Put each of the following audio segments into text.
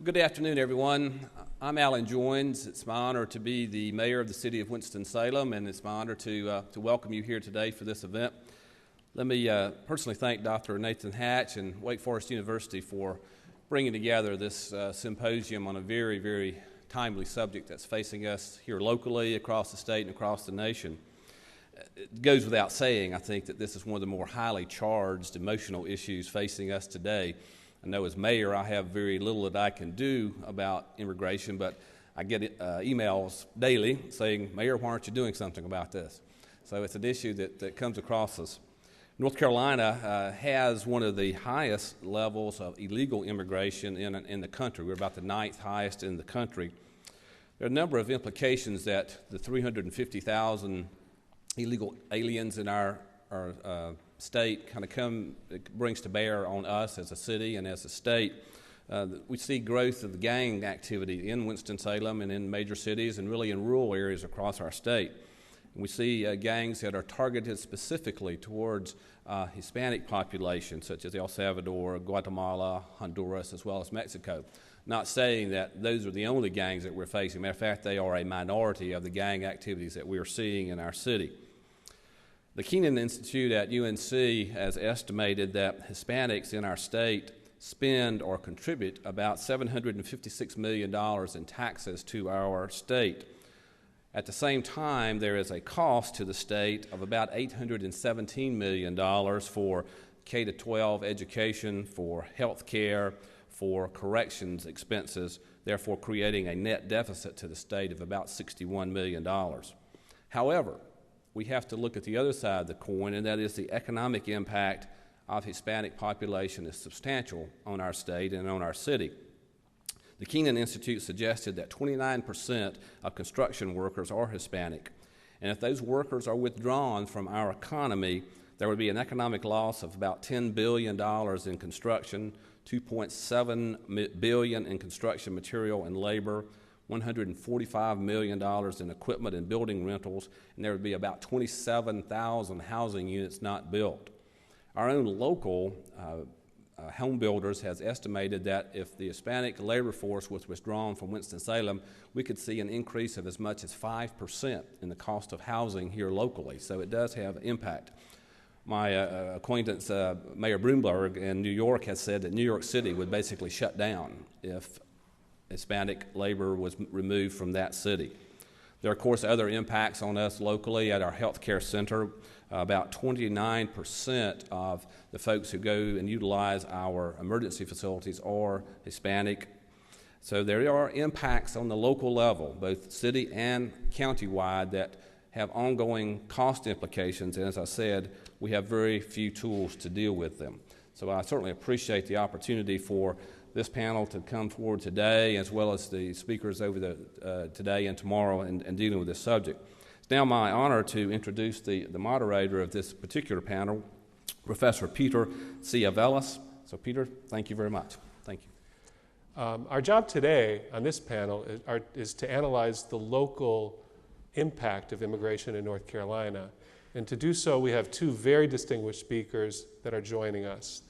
Good afternoon, everyone. I'm Alan Joines. It's my honor to be the mayor of the city of Winston-Salem, and it's my honor to welcome you here today for this event. Let me personally thank Dr. Nathan Hatch and Wake Forest University for bringing together this symposium on a very, very timely subject that's facing us here locally, across the state, and across the nation. It goes without saying, I think, that this is one of the more highly charged emotional issues facing us today. I know as mayor I have very little that I can do about immigration, but I get emails daily saying, Mayor, why aren't you doing something about this? So it's an issue that comes across us. North Carolina has one of the highest levels of illegal immigration in the country. We're about the 9th highest in the country. There are a number of implications that the 350,000 illegal aliens in our state brings to bear on us as a city and as a state. We see growth of the gang activity in Winston-Salem and in major cities and really in rural areas across our state. And we see gangs that are targeted specifically towards Hispanic populations such as El Salvador, Guatemala, Honduras, as well as Mexico. Not saying that those are the only gangs that we're facing. Matter of fact, they are a minority of the gang activities that we are seeing in our city. The Keenan Institute at UNC has estimated that Hispanics in our state spend or contribute about $756 million in taxes to our state. At the same time, there is a cost to the state of about $817 million for K-12 education, for health care, for corrections expenses, therefore creating a net deficit to the state of about $61 million. However, we have to look at the other side of the coin, and that is the economic impact of Hispanic population is substantial on our state and on our city. The Keenan Institute suggested that 29% of construction workers are Hispanic, and if those workers are withdrawn from our economy, there would be an economic loss of about $10 billion in construction, $2.7 billion in construction material and labor, $145 million in equipment and building rentals, and there would be about 27,000 housing units not built. Our own local home builders has estimated that if the Hispanic labor force was withdrawn from Winston-Salem, we could see an increase of as much as 5% in the cost of housing here locally, so it does have impact. My acquaintance, Mayor Bloomberg in New York, has said that New York City would basically shut down if Hispanic labor was removed from that city. There are, of course, other impacts on us locally. At our health care center, about 29% of the folks who go and utilize our emergency facilities are Hispanic. So there are impacts on the local level, both city and county-wide, that have ongoing cost implications, and as I said, we have very few tools to deal with them. So I certainly appreciate the opportunity for this panel to come forward today, as well as the speakers over today and tomorrow in dealing with this subject. It's now my honor to introduce the moderator of this particular panel, Professor Peter Siavelis. So Peter, thank you very much. Thank you. Our job today on this panel is to analyze the local impact of immigration in North Carolina. And to do so, we have two very distinguished speakers that are joining us.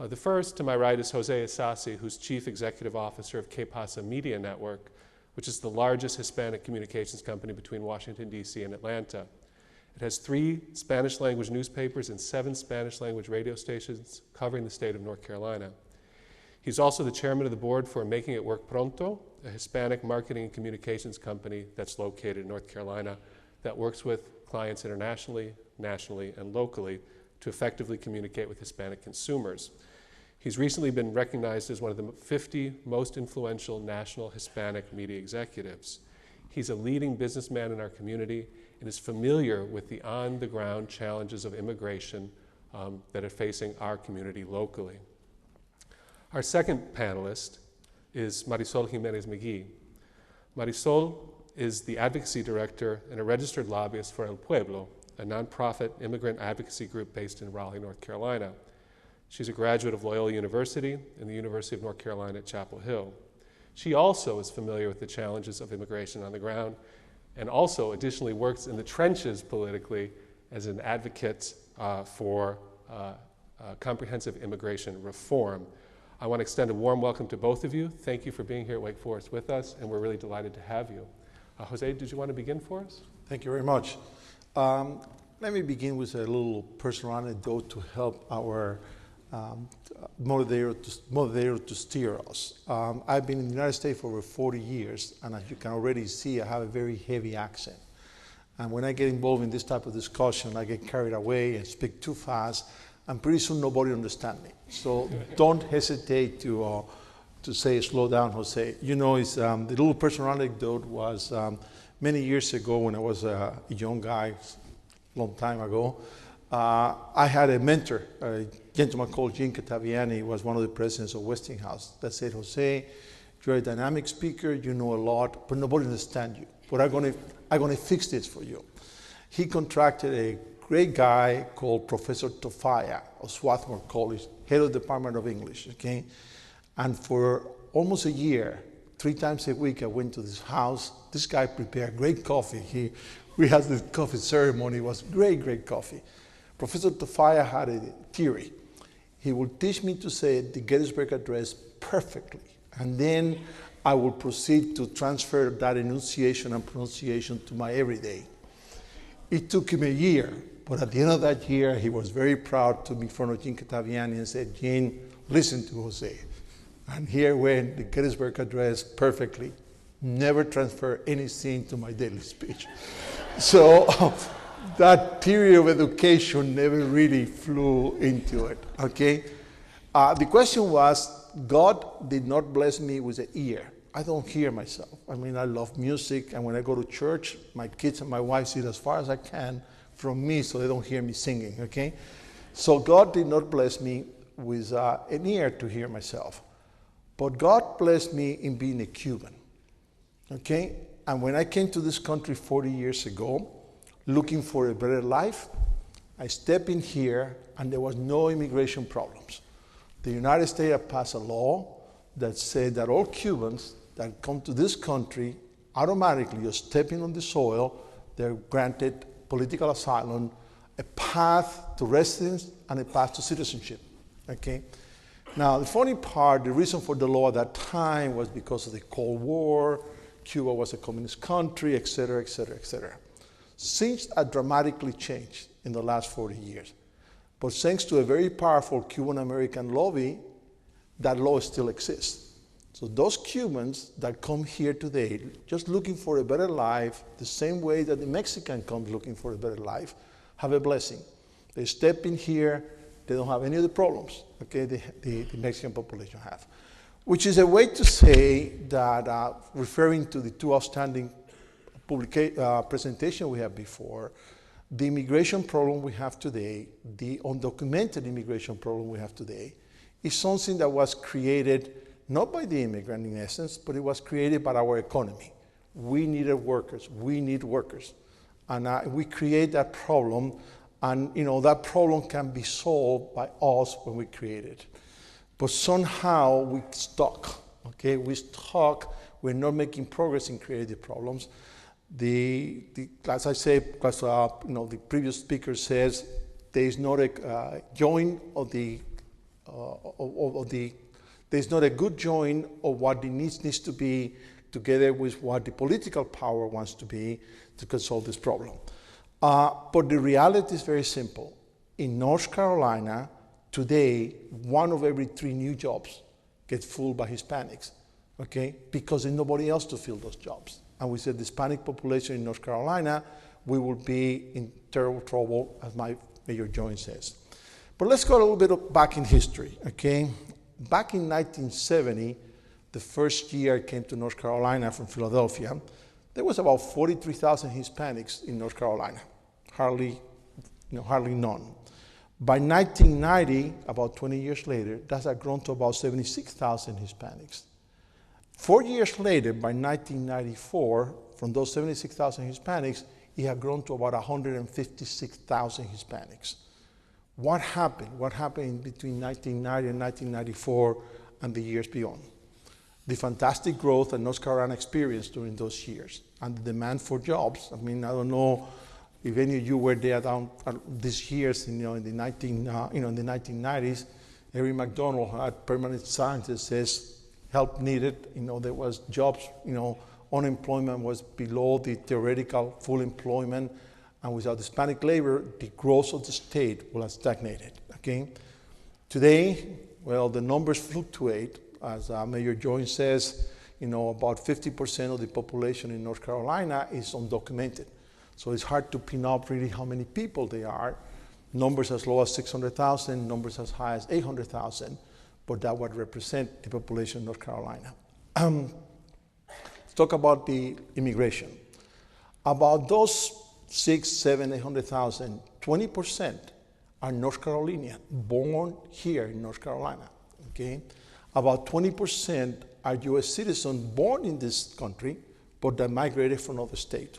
The first, to my right, is José Isasi, who's Chief Executive Officer of Que Pasa Media Network, which is the largest Hispanic communications company between Washington, D.C. and Atlanta. It has 3 Spanish-language newspapers and 7 Spanish-language radio stations covering the state of North Carolina. He's also the chairman of the board for Making It Work Pronto, a Hispanic marketing and communications company that's located in North Carolina that works with clients internationally, nationally, and locally to effectively communicate with Hispanic consumers. He's recently been recognized as one of the 50 most influential national Hispanic media executives. He's a leading businessman in our community and is familiar with the on-the-ground challenges of immigration that are facing our community locally. Our second panelist is Marisol Jiménez McGee. Marisol is the advocacy director and a registered lobbyist for El Pueblo, a nonprofit immigrant advocacy group based in Raleigh, North Carolina. She's a graduate of Loyola University and the University of North Carolina at Chapel Hill. She also is familiar with the challenges of immigration on the ground and also additionally works in the trenches politically as an advocate for comprehensive immigration reform. I want to extend a warm welcome to both of you. Thank you for being here at Wake Forest with us, and we're really delighted to have you. Jose, did you want to begin for us? Thank you very much. Let me begin with a little personal anecdote to help our moderator to steer us. I've been in the United States for over 40 years, and as you can already see, I have a very heavy accent. And when I get involved in this type of discussion, I get carried away and speak too fast, and pretty soon nobody understands me. So don't hesitate to say, slow down, Jose. You know, the little personal anecdote was many years ago when I was a young guy, long time ago, I had a mentor, a gentleman called Gene Cataviani. He was one of the presidents of Westinghouse, that said, Jose, you're a dynamic speaker, you know a lot, but nobody understands you. But I'm going to fix this for you. He contracted a great guy called Professor Tofaya of Swarthmore College, head of the Department of English, okay? And for almost a year, 3 times a week, I went to this house. This guy prepared great coffee. We had this coffee ceremony. It was great, great coffee. Professor Tofaya had a theory. He would teach me to say the Gettysburg Address perfectly, and then I would proceed to transfer that enunciation and pronunciation to my everyday. It took him a year, but at the end of that year, he was very proud to be in front of Gene Cataviani and said, Gene, listen to Jose. And here went the Gettysburg Address perfectly. Never transfer anything to my daily speech. So that period of education never really flew into it, okay? The question was, God did not bless me with an ear. I don't hear myself. I mean, I love music, and when I go to church, my kids and my wife sit as far as I can from me so they don't hear me singing, okay? So God did not bless me with an ear to hear myself. But God blessed me in being a Cuban, okay? And when I came to this country 40 years ago, looking for a better life, I stepped in here, and there was no immigration problems. The United States had passed a law that said that all Cubans that come to this country, automatically, just stepping on the soil, they're granted political asylum, a path to residence, and a path to citizenship, okay? Now, the funny part, the reason for the law at that time was because of the Cold War, Cuba was a communist country, et cetera, et cetera, et cetera. Things have dramatically changed in the last 40 years. But thanks to a very powerful Cuban-American lobby, that law still exists. So those Cubans that come here today, just looking for a better life, the same way that the Mexican comes looking for a better life, have a blessing. They step in here, they don't have any of the problems, okay, the Mexican population have. Which is a way to say that, referring to the 2 outstanding presentation we had before, the immigration problem we have today, the undocumented immigration problem we have today, is something that was created not by the immigrant in essence, but it was created by our economy. We needed workers. We need workers. And we create that problem, and that problem can be solved by us when we create it. But somehow we stuck, okay? We stuck. We're not making progress in creating problems. As I say, because the previous speaker says, there is not a joint of there's not a good joint of what the needs to be together with what the political power wants to be to solve this problem. But the reality is very simple. In North Carolina, today, 1 of every 3 new jobs get filled by Hispanics, okay? Because there's nobody else to fill those jobs. And we said the Hispanic population in North Carolina, we will be in terrible trouble, as my Mayor Jones says. But let's go a little bit back in history, okay? Back in 1970, the first year I came to North Carolina from Philadelphia, there was about 43,000 Hispanics in North Carolina, hardly none. By 1990, about 20 years later, that had grown to about 76,000 Hispanics. 4 years later, by 1994, from those 76,000 Hispanics, it had grown to about 156,000 Hispanics. What happened? What happened between 1990 and 1994 and the years beyond? The fantastic growth that North Carolina experienced during those years and the demand for jobs. I mean, I don't know if any of you were there down these years, in the 1990s. Harry McDonald had permanent scientists says help needed. There was jobs, unemployment was below the theoretical full employment, and without Hispanic labor, the growth of the state will have stagnated, okay? Today, well, the numbers fluctuate. As Mayor Joynes says, about 50% of the population in North Carolina is undocumented. So it's hard to pin up really how many people they are. Numbers as low as 600,000, numbers as high as 800,000, but that would represent the population of North Carolina. Let's talk about the immigration. About those 800,000, 20% are North Carolinian, born here in North Carolina, okay? About 20% are U.S. citizens born in this country, but that migrated from other states.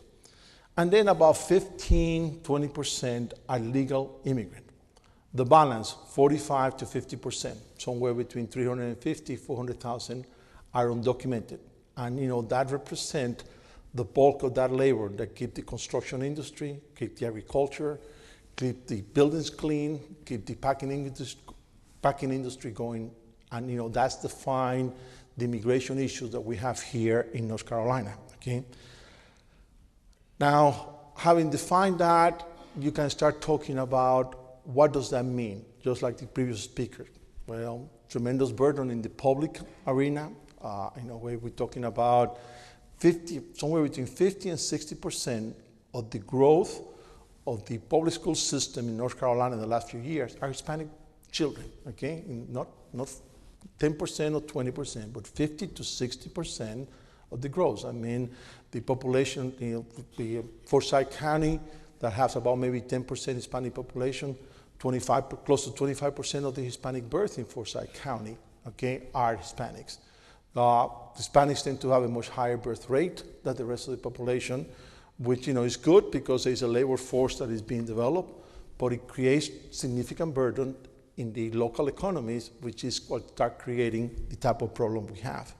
And then about 20% are legal immigrant. The balance, 45 to 50%, somewhere between 350, 400,000 are undocumented. And that represents the bulk of that labor that keep the construction industry, keep the agriculture, keep the buildings clean, keep the packing industry going. And that's the immigration issues that we have here in North Carolina, okay? Now, having defined that, you can start talking about what does that mean, just like the previous speaker. Well, tremendous burden in the public arena. In a way, we're talking about somewhere between 50 and 60% of the growth of the public school system in North Carolina in the last few years are Hispanic children, okay? Not 10% or 20%, but 50 to 60% of the growth. I mean, the population, the Forsyth County, that has about maybe 10% Hispanic population, close to 25% of the Hispanic birth in Forsyth County, okay, are Hispanics. Hispanics tend to have a much higher birth rate than the rest of the population, which is good because there's a labor force that is being developed, but it creates significant burden in the local economies, which is what start creating the type of problem we have.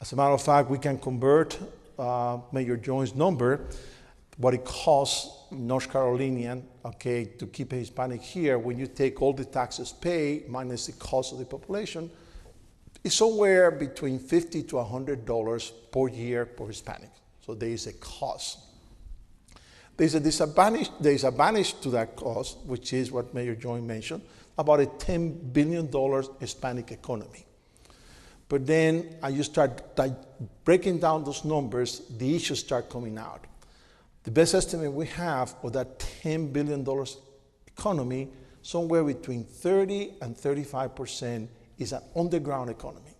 As a matter of fact, we can convert Mayor Joynes' number, what it costs North Carolinian, okay, to keep a Hispanic here. When you take all the taxes paid minus the cost of the population, it's somewhere between $50 to $100 per year per Hispanic. So there is a cost. There's a disadvantage to that cost, which is what Mayor Joynes mentioned, about a $10 billion Hispanic economy. But then as you start breaking down those numbers, the issues start coming out. The best estimate we have of that $10 billion economy, somewhere between 30 and 35% is an underground economy.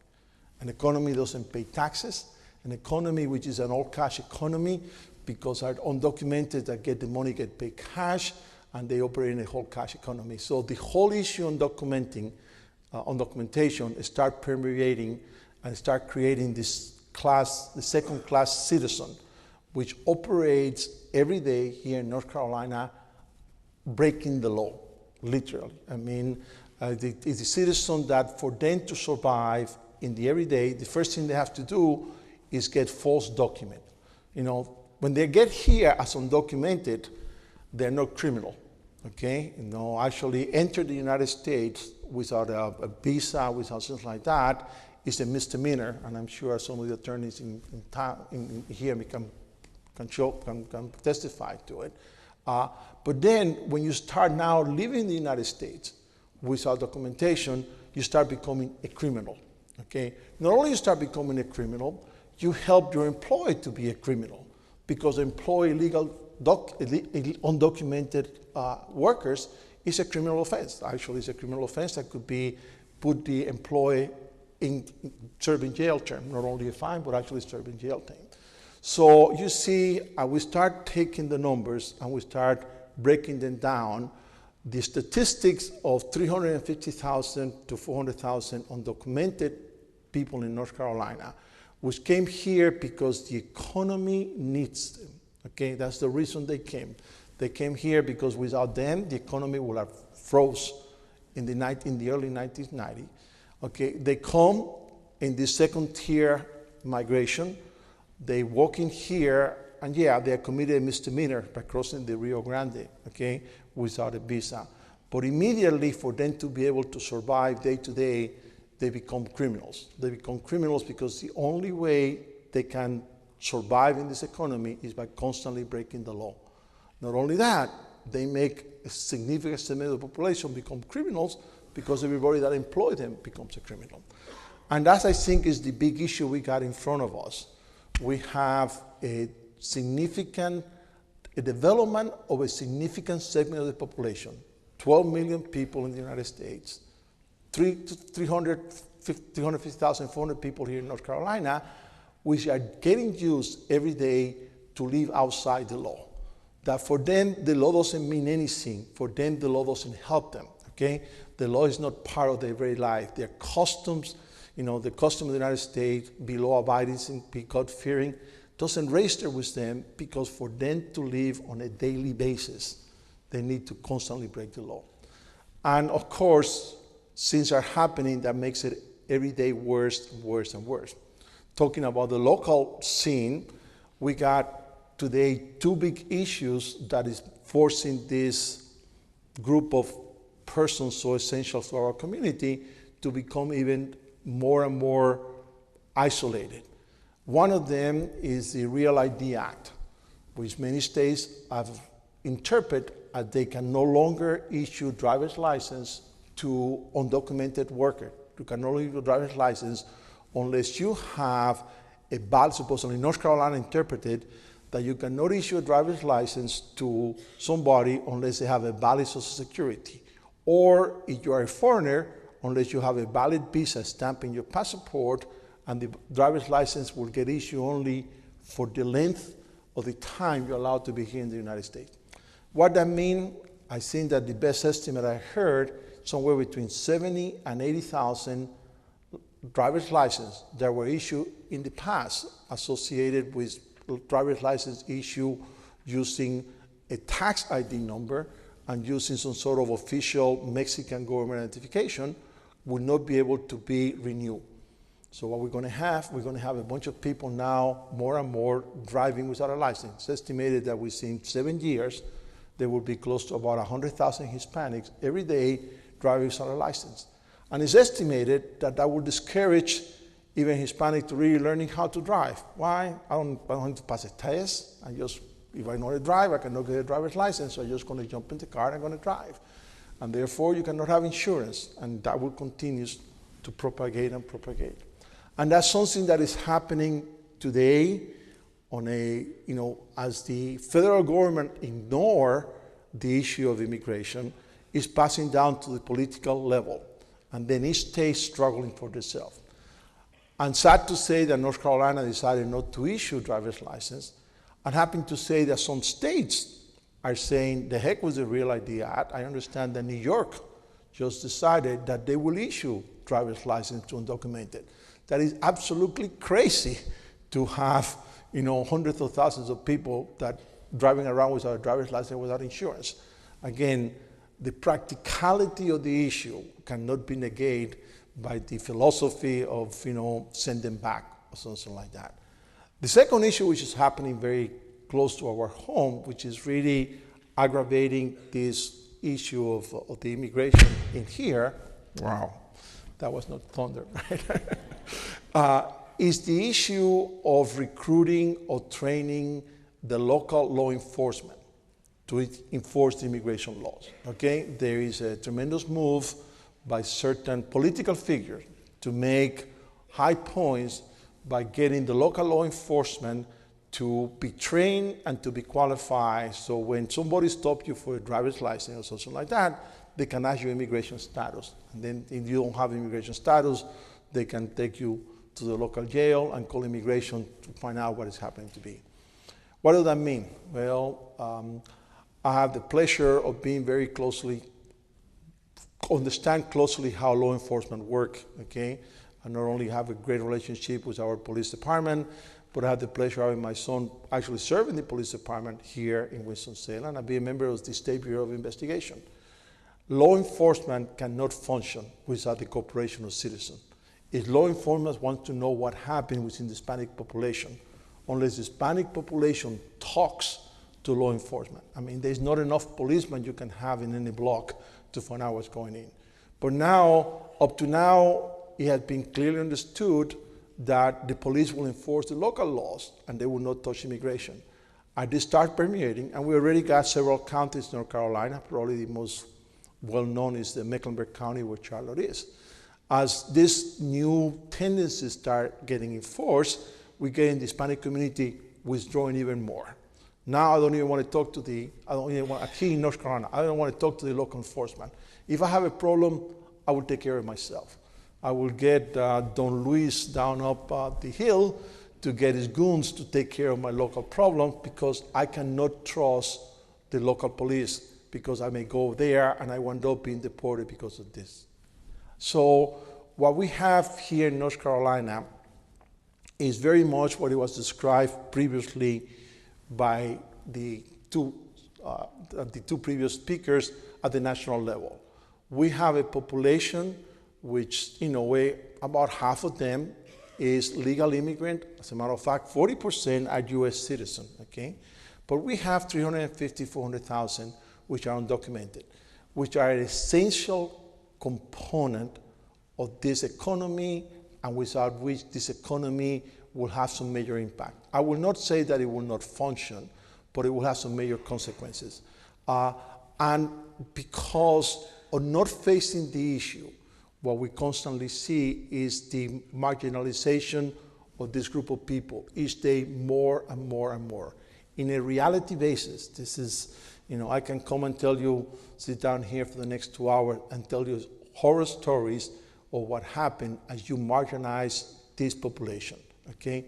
An economy doesn't pay taxes, an economy which is an all-cash economy because our undocumented that get the money get paid cash, and they operate in a whole cash economy. So the whole issue on documentation start permeating and start creating this class, the second-class citizen, which operates every day here in North Carolina, breaking the law, literally. I mean, it's a citizen that for them to survive in the everyday, the first thing they have to do is get false document. When they get here as undocumented, they're not criminal. Okay, actually enter the United States without a visa, without something like that, is a misdemeanor, and I'm sure some of the attorneys in here can testify to it. But then, when you start now living in the United States without documentation, you start becoming a criminal. Okay, not only you start becoming a criminal, you help your employer to be a criminal because employ illegal undocumented workers is a criminal offense. Actually, it's a criminal offense that could be put the employee in serving jail term, not only a fine, but actually serving jail time. So you see, we start taking the numbers and we start breaking them down. The statistics of 350,000 to 400,000 undocumented people in North Carolina, which came here because the economy needs them. Okay, that's the reason they came. They came here because without them, the economy would have froze in the early 1990s. Okay, they come in the second tier migration. They walk in here, and yeah, they committed a misdemeanor by crossing the Rio Grande, okay, without a visa. But immediately, for them to be able to survive day to day, they become criminals. They become criminals because the only way they can survive in this economy is by constantly breaking the law. Not only that, they make a significant segment of the population become criminals because everybody that employs them becomes a criminal. And that, I think, is the big issue we got in front of us. We have a development of a significant segment of the population, 12 million people in the United States, 350,000, 400 people here in North Carolina, which are getting used every day to live outside the law. That for them, the law doesn't mean anything. For them, the law doesn't help them, okay? The law is not part of their very life. Their customs, the custom of the United States, be law-abiding, be God-fearing, doesn't register with them because for them to live on a daily basis, they need to constantly break the law. And of course, things are happening that makes it every day worse and worse and worse. Talking about the local scene, we got today two big issues that is forcing this group of persons so essential to our community to become even more and more isolated. One of them is the Real ID Act, which many states have interpreted as they can no longer issue driver's license to undocumented workers. You can only issue a driver's license unless you have a valid, supposedly North Carolina interpreted that you cannot issue a driver's license to somebody unless they have a valid Social Security. Or if you are a foreigner, unless you have a valid visa stamp in your passport, and the driver's license will get issued only for the length of the time you're allowed to be here in the United States. What that means, I think that the best estimate I heard, somewhere between 70 and 80,000 driver's licenses that were issued in the past associated with driver's license issue using a tax ID number and using some sort of official Mexican government identification will not be able to be renewed. So what we're going to have a bunch of people now more and more driving without a license. It's estimated that within 7 years, there will be close to about 100,000 Hispanics every day driving without a license. And it's estimated that that will discourage even Hispanic to really learning how to drive. Why? I don't have to pass a test. If I know how to drive, I cannot get a driver's license, so I'm just going to jump in the car and I'm going to drive. And therefore, you cannot have insurance, and that will continue to propagate and propagate. And that's something that is happening today as the federal government ignore the issue of immigration, is passing down to the political level, and then each state struggling for themselves. And sad to say that North Carolina decided not to issue driver's license. I'm happy to say that some states are saying, the heck with the Real ID Act. I understand that New York just decided that they will issue driver's license to undocumented. That is absolutely crazy to have, hundreds of thousands of people that driving around without a driver's license without insurance. Again, the practicality of the issue cannot be negated by the philosophy of, send them back or something like that. The second issue, which is happening very close to our home, which is really aggravating this issue of the immigration in here, wow, that was not thunder, right? Is the issue of recruiting or training the local law enforcement to enforce the immigration laws, okay? There is a tremendous move by certain political figures to make high points by getting the local law enforcement to be trained and to be qualified. So when somebody stops you for a driver's license or something like that, they can ask you immigration status. And then if you don't have immigration status, they can take you to the local jail and call immigration to find out what is happening to be. What does that mean? Well, I have the pleasure of being understand closely how law enforcement work, okay? I not only have a great relationship with our police department, but I have the pleasure of having my son actually serve in the police department here in Winston-Salem and be a member of the State Bureau of Investigation. Law enforcement cannot function without the cooperation of citizens. If law enforcement wants to know what happened within the Hispanic population, unless the Hispanic population talks to law enforcement. I mean, there's not enough policemen you can have in any block to find out what's going in. But now, up to now, it has been clearly understood that the police will enforce the local laws and they will not touch immigration. And they start permeating, and we already got several counties in North Carolina. Probably the most well-known is the Mecklenburg County where Charlotte is. As this new tendencies start getting enforced, we get in the Hispanic community withdrawing even more. Now I don't even want to talk to here in North Carolina, I don't want to talk to the local enforcement. If I have a problem, I will take care of myself. I will get Don Luis down up the hill to get his goons to take care of my local problem because I cannot trust the local police because I may go there and I wind up being deported because of this. So what we have here in North Carolina is very much what it was described previously by the two previous speakers at the national level. We have a population which, in a way, about half of them is legal immigrant. As a matter of fact, 40% are U.S. citizens, okay? But we have 350, 400,000 which are undocumented, which are an essential component of this economy and without which this economy will have some major impact. I will not say that it will not function, but it will have some major consequences. And because of not facing the issue, what we constantly see is the marginalization of this group of people each day more and more and more. In a reality basis, this is, I can come and tell you, sit down here for the next 2 hours and tell you horror stories of what happened as you marginalize this population, okay?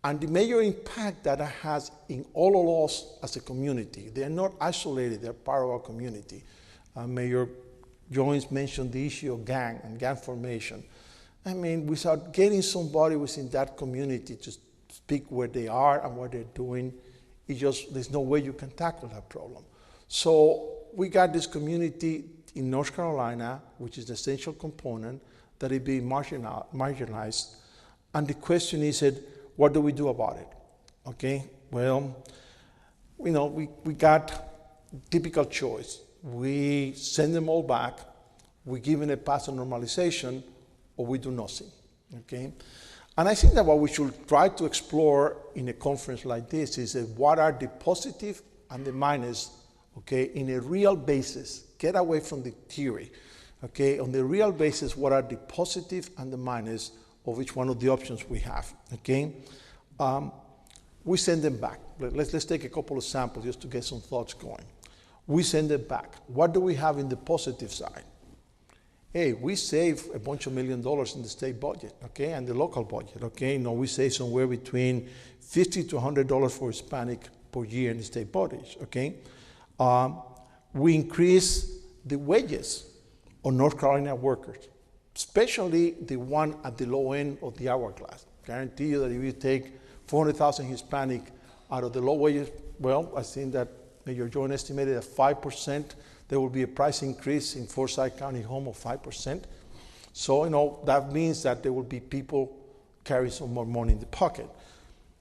And the major impact that it has in all of us as a community. They are not isolated, they're part of our community. Mayor Jones mentioned the issue of gang and gang formation. I mean, without getting somebody within that community to speak where they are and what they're doing, there's no way you can tackle that problem. So we got this community in North Carolina, which is the essential component, that is being marginalized. And the question is, what do we do about it? Okay, well, we got typical choice. We send them all back, we give them a path of normalization, or we do nothing, okay? And I think that what we should try to explore in a conference like this is what are the positive and the minus, okay, in a real basis. Get away from the theory, okay? On the real basis, what are the positive and the minus of each one of the options we have, okay? We send them back. Let's take a couple of samples just to get some thoughts going. We send it back. What do we have in the positive side? Hey, we save a bunch of $1 million in the state budget, okay, and the local budget, okay? We save somewhere between $50 to $100 for Hispanic per year in the state budget, okay? We increase the wages of North Carolina workers, especially the one at the low end of the hourglass. Guarantee you that if you take 400,000 Hispanic out of the low wages, well, I think that Mayor Jones estimated at 5%, there will be a price increase in Forsyth County home of 5%. So, that means that there will be people carrying some more money in the pocket.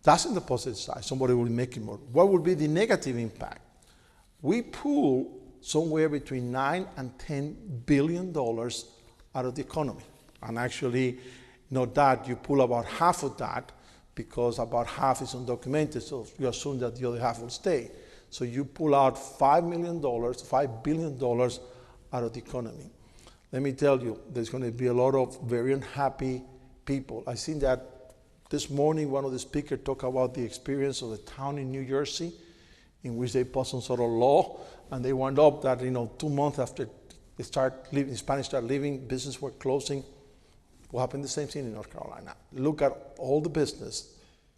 That's in the positive side. Somebody will be making more. What will be the negative impact? We pull somewhere between $9 and $10 billion out of the economy. And actually, not that, you pull about half of that because about half is undocumented, so you assume that the other half will stay. So you pull out $5 billion out of the economy. Let me tell you, there's going to be a lot of very unhappy people. I think that this morning one of the speakers talked about the experience of a town in New Jersey in which they passed some sort of law, and they wound up that 2 months after Hispanics started leaving, businesses were closing. Will happen the same thing in North Carolina. Look at all the business,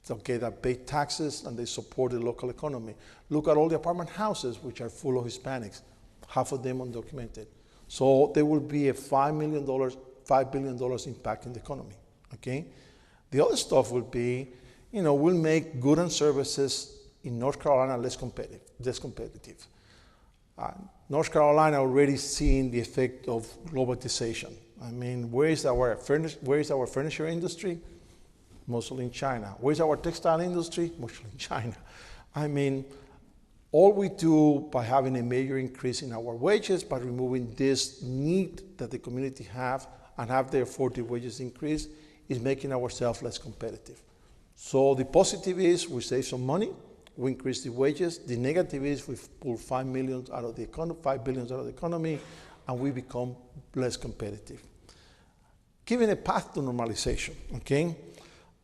okay, that pay taxes and they support the local economy. Look at all the apartment houses which are full of Hispanics, half of them undocumented. So there will be a $5 billion impact in the economy, okay? The other stuff will be, we'll make goods and services in North Carolina less competitive. North Carolina already seeing the effect of globalization. I mean, where is our furniture industry? Mostly in China. Where's our textile industry? Mostly in China. I mean, All we do by having a major increase in our wages, by removing this need that the community have and have therefore the wages increase, is making ourselves less competitive. So the positive is we save some money, we increase the wages. The negative is we pull $5 billion out of the economy, and we become less competitive. Given a path to normalization, okay?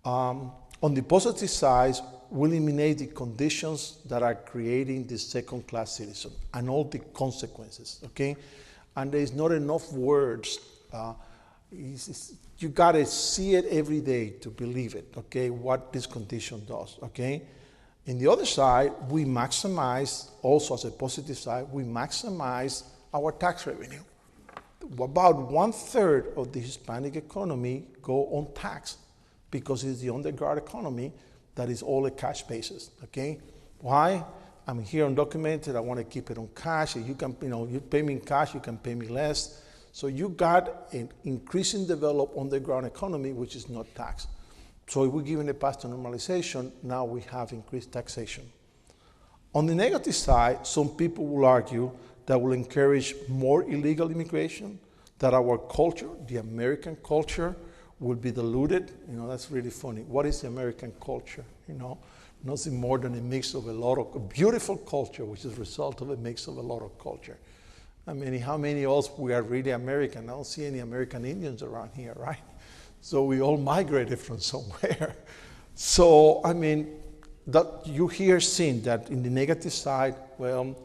On the positive side, we eliminate the conditions that are creating the second-class citizen and all the consequences, okay? And there's not enough words. You gotta see it every day to believe it, okay, what this condition does, okay? In the other side, we maximize, also as a positive side, we maximize our tax revenue. About 1/3 of the Hispanic economy go on tax because it's the underground economy that is all a cash basis, okay? Why? I'm here undocumented, I want to keep it on cash. You can, you pay me in cash, you can pay me less. So you got an increasing developed underground economy, which is not taxed. So if we're given a path to normalization, now we have increased taxation. On the negative side, some people will argue that will encourage more illegal immigration, that our culture, the American culture, will be diluted. That's really funny. What is the American culture? Nothing more than a mix of a beautiful culture, which is a result of a mix of a lot of culture. I mean, how many of us we are really American? I don't see any American Indians around here, right? So we all migrated from somewhere. So, I mean, that you hear seen that in the negative side, well,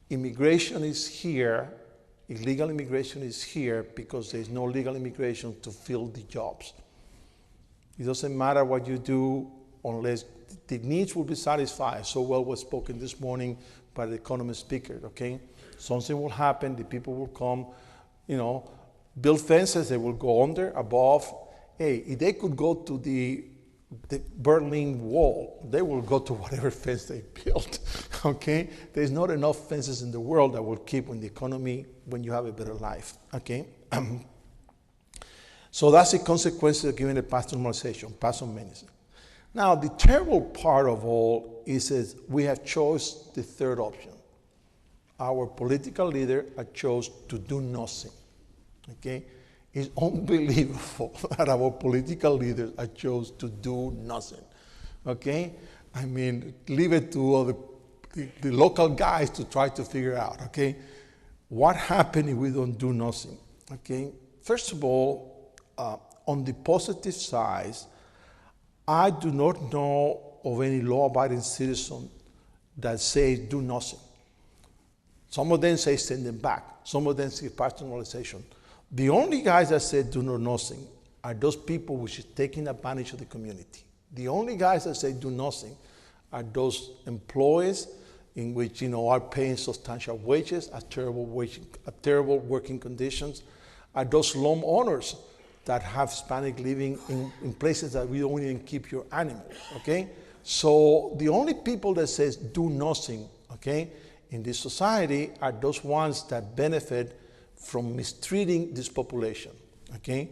immigration is here, illegal immigration is here because there's no legal immigration to fill the jobs. It doesn't matter what you do unless the needs will be satisfied. So well was spoken this morning by the economy speaker, okay? Something will happen, the people will come, build fences, they will go under, above. Hey, if they could go to the Berlin Wall, they will go to whatever fence they built, okay? There's not enough fences in the world that will keep in the economy when you have a better life, okay? So that's the consequence of giving a path to normalization, path of menacing. Now, the terrible part of all is we have chose the third option. Our political leader had chose to do nothing, okay? It's unbelievable that our political leaders have chose to do nothing, okay? I mean, leave it to all the local guys to try to figure out, okay? What happens if we don't do nothing, okay? First of all, on the positive side, I do not know of any law-abiding citizen that says do nothing. Some of them say send them back. Some of them say personalization. The only guys that say do nothing are those people which are taking advantage of the community. The only guys that say do nothing are those employees in which are paying substantial wages at terrible working conditions, are those slum owners that have Hispanic living in places that we don't even keep your animals, okay? So the only people that says do nothing, okay, in this society are those ones that benefit from mistreating this population, okay?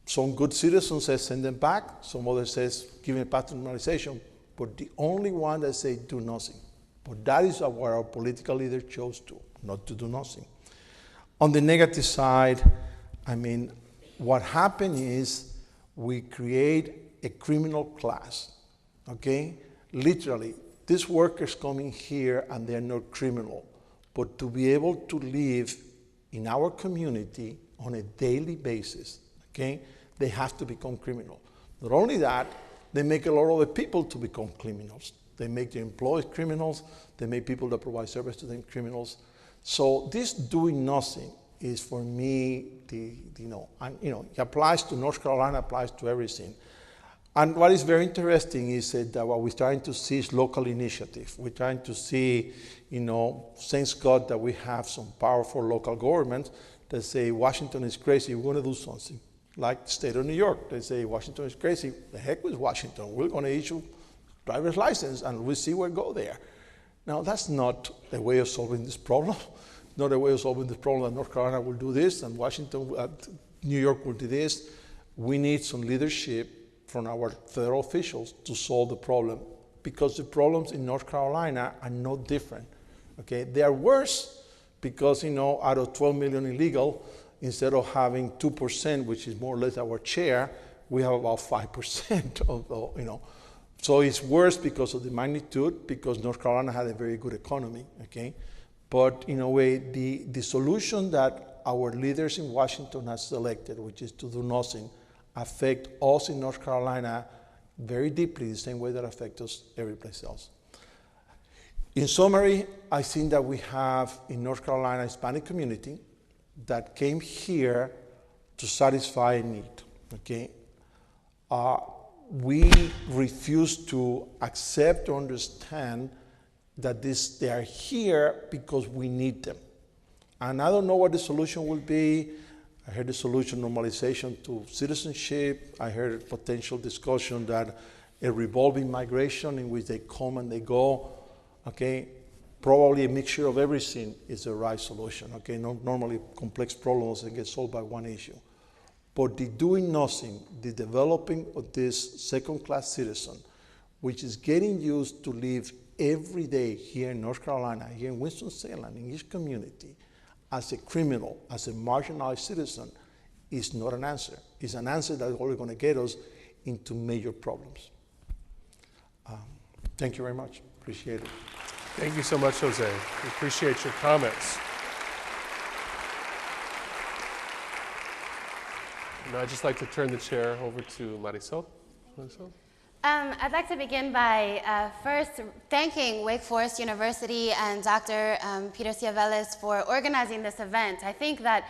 Some good citizens say send them back, some others says give them a path to normalization, but the only one that say do nothing. But that is what our political leader chose to, not to do nothing. On the negative side, I mean, what happened is we create a criminal class, okay? Literally, these workers coming here and they're not criminal, but to be able to live in our community on a daily basis, okay, they have to become criminal. Not only that, they make a lot of the people to become criminals. They make the employees criminals, they make people that provide service to them criminals. So this doing nothing is for me, it applies to North Carolina, applies to everything. And what is very interesting is that what we're trying to see is local initiative. We're trying to see, thanks God that we have some powerful local governments that say Washington is crazy, we're going to do something. Like the state of New York, they say Washington is crazy, the heck with Washington, we're going to issue driver's license and we'll see where we go there. Now that's not a way of solving this problem. Not a way of solving this problem that North Carolina will do this and Washington, New York will do this. We need some leadership from our federal officials to solve the problem because the problems in North Carolina are no different. Okay, they are worse because, out of 12 million illegal, instead of having 2%, which is more or less our share, we have about 5% of the, So it's worse because of the magnitude, because North Carolina had a very good economy, okay? But in a way, the solution that our leaders in Washington have selected, which is to do nothing, affect us in North Carolina very deeply, the same way that affects us every place else. In summary, I think that we have in North Carolina a Hispanic community that came here to satisfy a need, okay? We refuse to accept or understand that they are here because we need them. And I don't know what the solution will be. I heard the solution normalization to citizenship. I heard potential discussion that a revolving migration in which they come and they go. Okay, probably a mixture of everything is the right solution. Okay, normally complex problems that get solved by one issue. But the doing nothing, the developing of this second-class citizen, which is getting used to live every day here in North Carolina, here in Winston-Salem, in each community, as a criminal, as a marginalized citizen, is not an answer. It's an answer that's only going to get us into major problems. Thank you very much. Appreciate it. Thank you so much, Jose. We appreciate your comments. Now I'd just like to turn the chair over to Marisol. Marisol? I'd like to begin by first thanking Wake Forest University and Dr. Peter Siavelis for organizing this event. I think that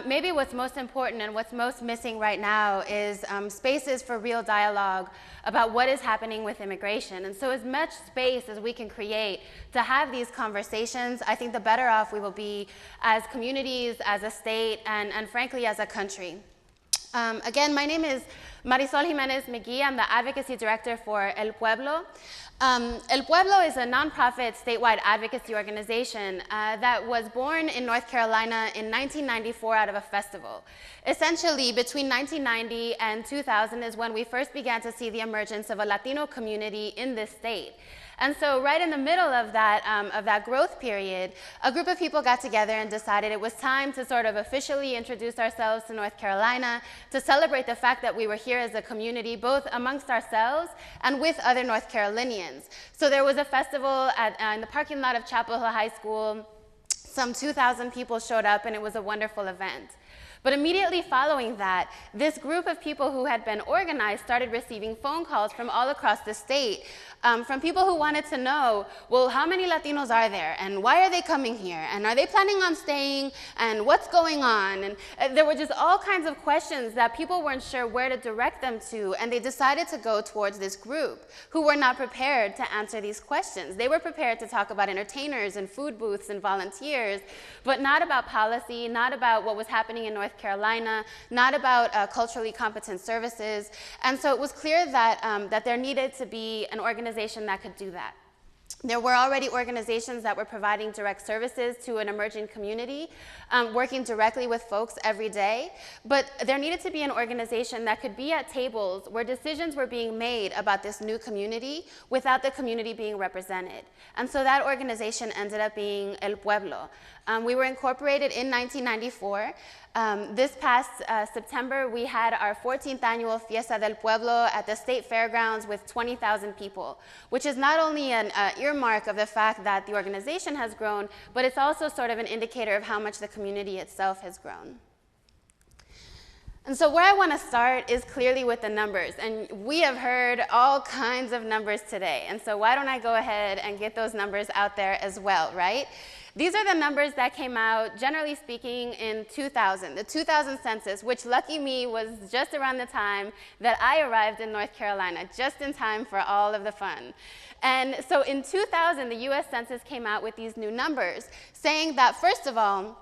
maybe what's most important and what's most missing right now is spaces for real dialogue about what is happening with immigration. And so as much space as we can create to have these conversations, I think the better off we will be as communities, as a state, and frankly as a country. Again, my name is Marisol Jiménez McGee. I'm the Advocacy Director for El Pueblo. El Pueblo is a nonprofit statewide advocacy organization that was born in North Carolina in 1994 out of a festival. Essentially, between 1990 and 2000 is when we first began to see the emergence of a Latino community in this state. And so right in the middle of that growth period, a group of people got together and decided it was time to sort of officially introduce ourselves to North Carolina, to celebrate the fact that we were here as a community, both amongst ourselves and with other North Carolinians. So there was a festival in the parking lot of Chapel Hill High School. Some 2,000 people showed up, and it was a wonderful event. But immediately following that, this group of people who had been organized started receiving phone calls from all across the state, from people who wanted to know, well, how many Latinos are there? And why are they coming here? And are they planning on staying? And what's going on? And there were just all kinds of questions that people weren't sure where to direct them to, and they decided to go towards this group who were not prepared to answer these questions. They were prepared to talk about entertainers and food booths and volunteers, but not about policy, not about what was happening in North Carolina, not about culturally competent services. And so it was clear that there needed to be an organization that could do that. There were already organizations that were providing direct services to an emerging community, working directly with folks every day, but there needed to be an organization that could be at tables where decisions were being made about this new community without the community being represented. And so that organization ended up being El Pueblo. We were incorporated in 1994. This past September, we had our 14th annual Fiesta del Pueblo at the State Fairgrounds with 20,000 people, which is not only an earmark of the fact that the organization has grown, but it's also sort of an indicator of how much the community itself has grown. And so where I want to start is clearly with the numbers. And we have heard all kinds of numbers today. And so why don't I go ahead and get those numbers out there as well, right? These are the numbers that came out, generally speaking, in 2000, the 2000 census, which, lucky me, was just around the time that I arrived in North Carolina, just in time for all of the fun. And so in 2000, the US Census came out with these new numbers, saying that, first of all,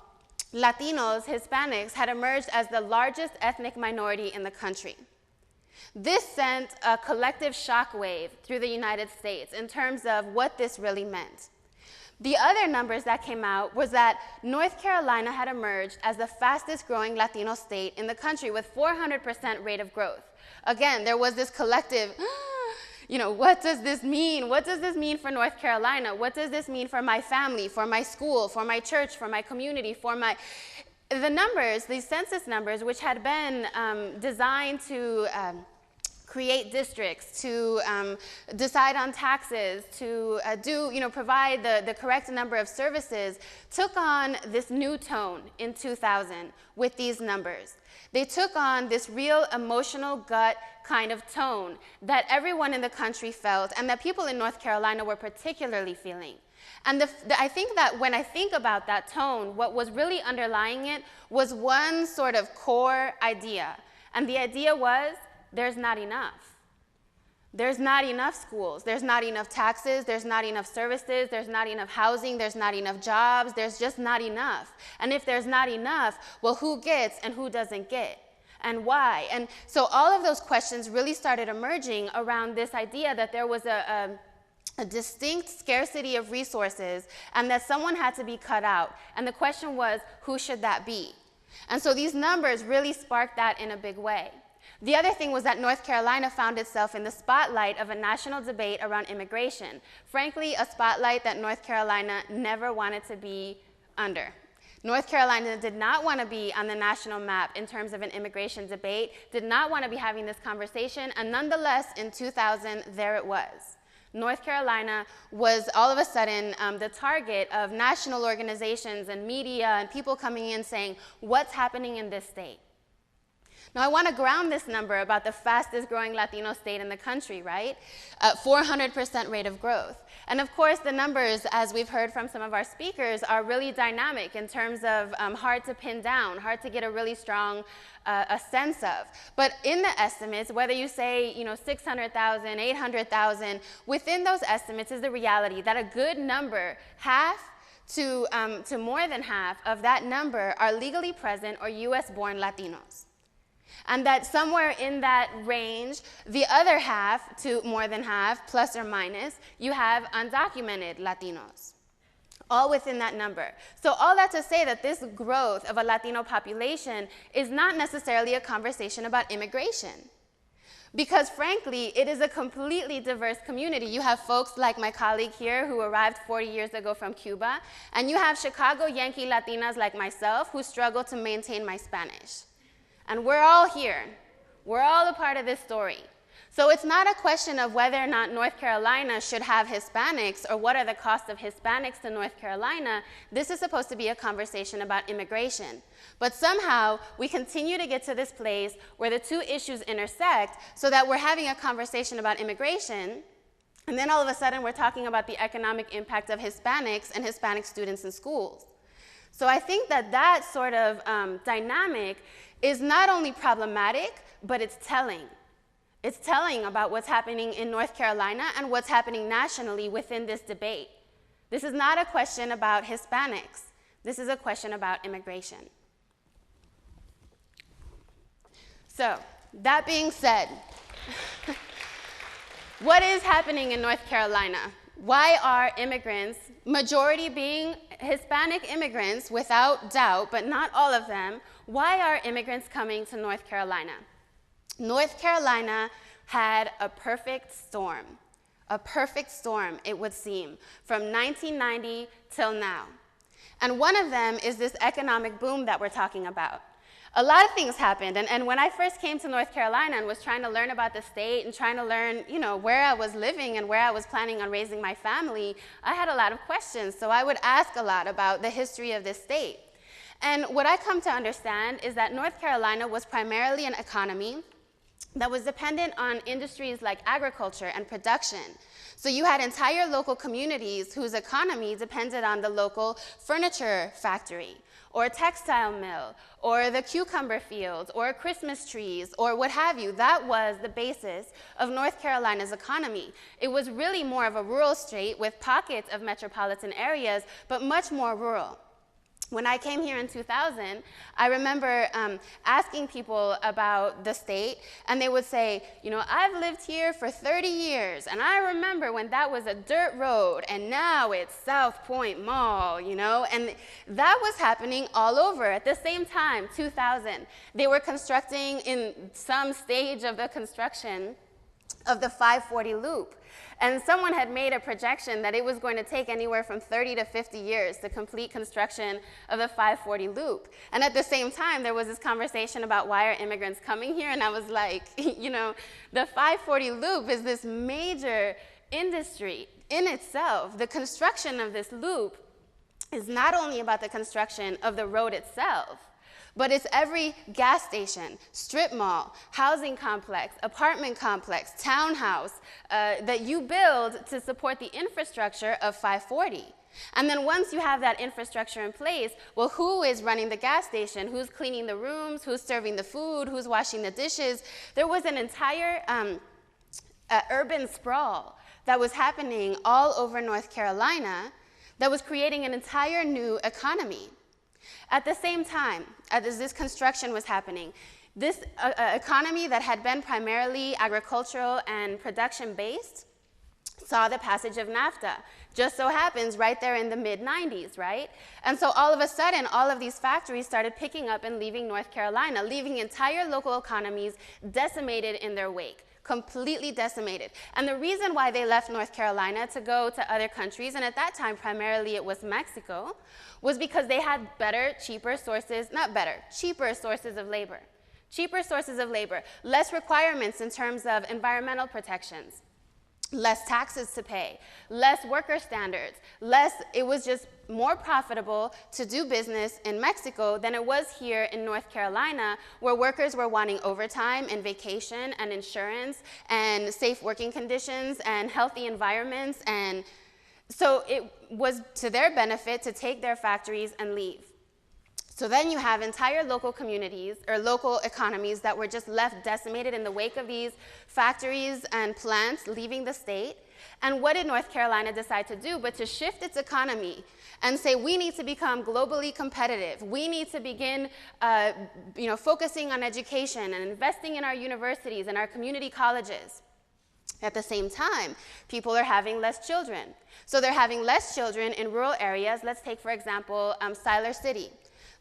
Latinos, Hispanics, had emerged as the largest ethnic minority in the country. This sent a collective shockwave through the United States in terms of what this really meant. The other numbers that came out was that North Carolina had emerged as the fastest growing Latino state in the country with 400% rate of growth. Again, there was this collective, what does this mean? What does this mean for North Carolina? What does this mean for my family, for my school, for my church, for my community, the numbers, these census numbers, which had been designed to create districts, to decide on taxes, to provide the correct number of services, took on this new tone in 2000 with these numbers. They took on this real emotional gut kind of tone that everyone in the country felt and that people in North Carolina were particularly feeling. And I think that when I think about that tone, what was really underlying it was one sort of core idea. And the idea was, there's not enough. There's not enough schools. There's not enough taxes. There's not enough services. There's not enough housing. There's not enough jobs. There's just not enough. And if there's not enough, well, who gets and who doesn't get? And why? And so all of those questions really started emerging around this idea that there was a distinct scarcity of resources and that someone had to be cut out. And the question was, who should that be? And so these numbers really sparked that in a big way. The other thing was that North Carolina found itself in the spotlight of a national debate around immigration. Frankly, a spotlight that North Carolina never wanted to be under. North Carolina did not want to be on the national map in terms of an immigration debate, did not want to be having this conversation, and nonetheless, in 2000, there it was. North Carolina was all of a sudden the target of national organizations and media and people coming in saying, what's happening in this state? Now, I want to ground this number about the fastest growing Latino state in the country, right? 400% rate of growth. And of course, the numbers, as we've heard from some of our speakers, are really dynamic in terms of hard to pin down, hard to get a really strong a sense of. But in the estimates, whether you say 600,000, 800,000, within those estimates is the reality that a good number, half to more than half of that number are legally present or US-born Latinos. And that somewhere in that range, the other half to more than half, plus or minus, you have undocumented Latinos, all within that number. So all that to say that this growth of a Latino population is not necessarily a conversation about immigration. Because frankly, it is a completely diverse community. You have folks like my colleague here who arrived 40 years ago from Cuba, and you have Chicago Yankee Latinas like myself who struggle to maintain my Spanish. And we're all here. We're all a part of this story. So it's not a question of whether or not North Carolina should have Hispanics or what are the costs of Hispanics to North Carolina. This is supposed to be a conversation about immigration. But somehow we continue to get to this place where the two issues intersect so that we're having a conversation about immigration, and then all of a sudden we're talking about the economic impact of Hispanics and Hispanic students in schools. So I think that that sort of dynamic is not only problematic, but it's telling. It's telling about what's happening in North Carolina and what's happening nationally within this debate. This is not a question about Hispanics. This is a question about immigration. So, that being said, what is happening in North Carolina? Why are immigrants, majority being Hispanic immigrants without doubt, but not all of them, why are immigrants coming to North Carolina? North Carolina had a perfect storm, it would seem, from 1990 till now. And one of them is this economic boom that we're talking about. A lot of things happened, and when I first came to North Carolina and was trying to learn about the state and trying to learn, where I was living and where I was planning on raising my family, I had a lot of questions, so I would ask a lot about the history of this state. And what I come to understand is that North Carolina was primarily an economy that was dependent on industries like agriculture and production. So you had entire local communities whose economy depended on the local furniture factory, or a textile mill, or the cucumber fields, or Christmas trees, or what have you. That was the basis of North Carolina's economy. It was really more of a rural state with pockets of metropolitan areas, but much more rural. When I came here in 2000, I remember asking people about the state, and they would say, I've lived here for 30 years, and I remember when that was a dirt road, and now it's South Point Mall, and that was happening all over. At the same time, 2000, they were constructing in some stage of the construction of the 540 loop. And someone had made a projection that it was going to take anywhere from 30 to 50 years to complete construction of the 540 loop. And at the same time, there was this conversation about why are immigrants coming here? And I was like, you know, the 540 loop is this major industry in itself. The construction of this loop is not only about the construction of the road itself, but it's every gas station, strip mall, housing complex, apartment complex, townhouse that you build to support the infrastructure of 540. And then once you have that infrastructure in place, well, who is running the gas station? Who's cleaning the rooms? Who's serving the food? Who's washing the dishes? There was an entire urban sprawl that was happening all over North Carolina that was creating an entire new economy. At the same time, as this construction was happening, this economy that had been primarily agricultural and production-based saw the passage of NAFTA. Just so happens right there in the mid-90s, right? And so all of a sudden, all of these factories started picking up and leaving North Carolina, leaving entire local economies decimated in their wake. Completely decimated. And the reason why they left North Carolina to go to other countries, and at that time primarily it was Mexico, was because they had cheaper sources of labor. Cheaper sources of labor, less requirements in terms of environmental protections, less taxes to pay, less worker standards, it was just more profitable to do business in Mexico than it was here in North Carolina, where workers were wanting overtime and vacation and insurance and safe working conditions and healthy environments. And so it was to their benefit to take their factories and leave. So then you have entire local communities or local economies that were just left decimated in the wake of these factories and plants leaving the state. And what did North Carolina decide to do but to shift its economy and say, we need to become globally competitive. We need to begin focusing on education and investing in our universities and our community colleges. At the same time, people are having less children. So they're having less children in rural areas. Let's take, for example, Siler City.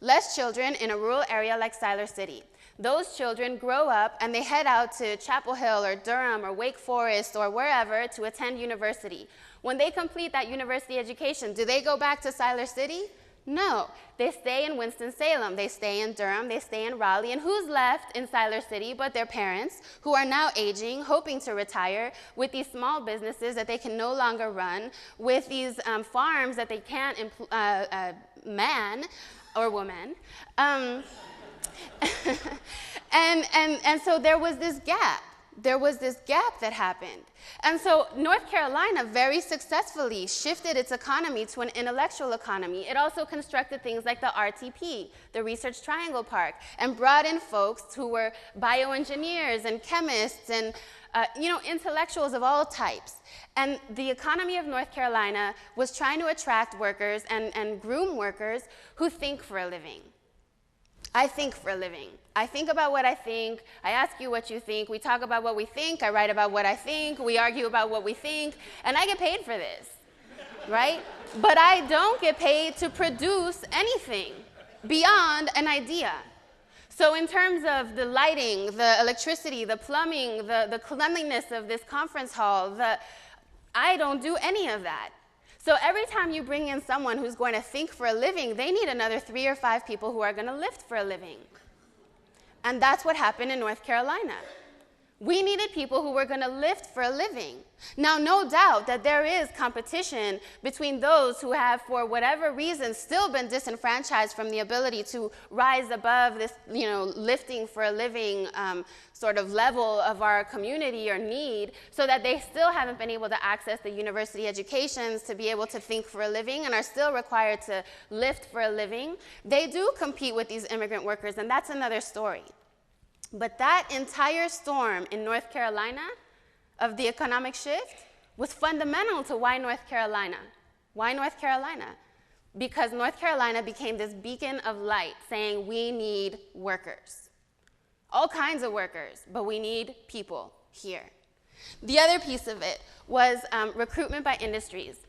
Less children in a rural area like Siler City. Those children grow up and they head out to Chapel Hill or Durham or Wake Forest or wherever to attend university. When they complete that university education, do they go back to Siler City? No. They stay in Winston-Salem. They stay in Durham. They stay in Raleigh. And who's left in Siler City but their parents, who are now aging, hoping to retire, with these small businesses that they can no longer run, with these farms that they can't man or woman. And so there was this gap. There was this gap that happened. And so North Carolina very successfully shifted its economy to an intellectual economy. It also constructed things like the RTP, the Research Triangle Park, and brought in folks who were bioengineers and chemists and intellectuals of all types. And the economy of North Carolina was trying to attract workers and groom workers who think for a living. I think for a living. I think about what I think. I ask you what you think. We talk about what we think. I write about what I think. We argue about what we think. And I get paid for this, right? But I don't get paid to produce anything beyond an idea. So in terms of the lighting, the electricity, the plumbing, the cleanliness of this conference hall, I don't do any of that. So every time you bring in someone who's going to think for a living, they need another 3 or 5 people who are going to lift for a living. And that's what happened in North Carolina. We needed people who were going to lift for a living. Now, no doubt that there is competition between those who have, for whatever reason, still been disenfranchised from the ability to rise above this, lifting for a living sort of level of our community or need, so that they still haven't been able to access the university educations to be able to think for a living and are still required to lift for a living. They do compete with these immigrant workers, and that's another story. But that entire storm in North Carolina of the economic shift was fundamental to why North Carolina? Why North Carolina? Because North Carolina became this beacon of light saying we need workers. All kinds of workers, but we need people here. The other piece of it was recruitment by industries.